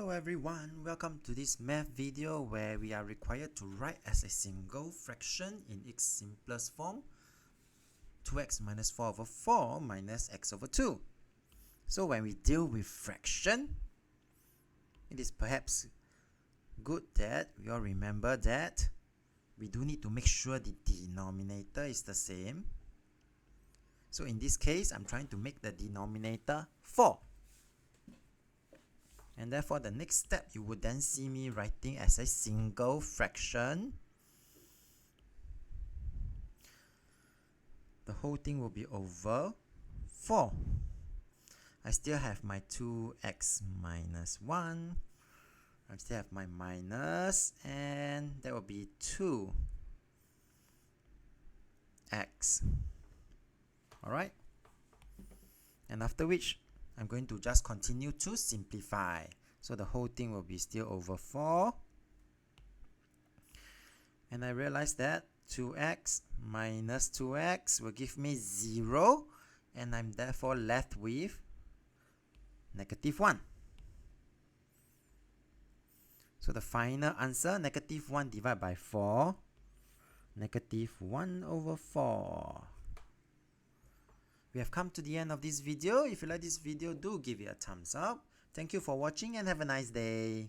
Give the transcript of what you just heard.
Hello everyone, welcome to this math video where we are required to write as a single fraction in its simplest form 2x minus 4 over 4 minus x over 2. So when we deal with fraction, it is perhaps good that we all remember that we do need to make sure the denominator is the same. So in this case, I'm trying to make the denominator 4. And therefore, the next step, you would then see me writing as a single fraction. The whole thing will be over 4. I still have my 2x minus 1. I still have my minus, and that will be 2x. Alright? And after which, I'm going to just continue to simplify. So the whole thing will be still over 4. And I realize that 2x minus 2x will give me 0. And I'm therefore left with negative 1. So the final answer, negative 1 divided by 4. Negative 1 over 4. We have come to the end of this video. If you like this video, do give it a thumbs up. Thank you for watching and have a nice day.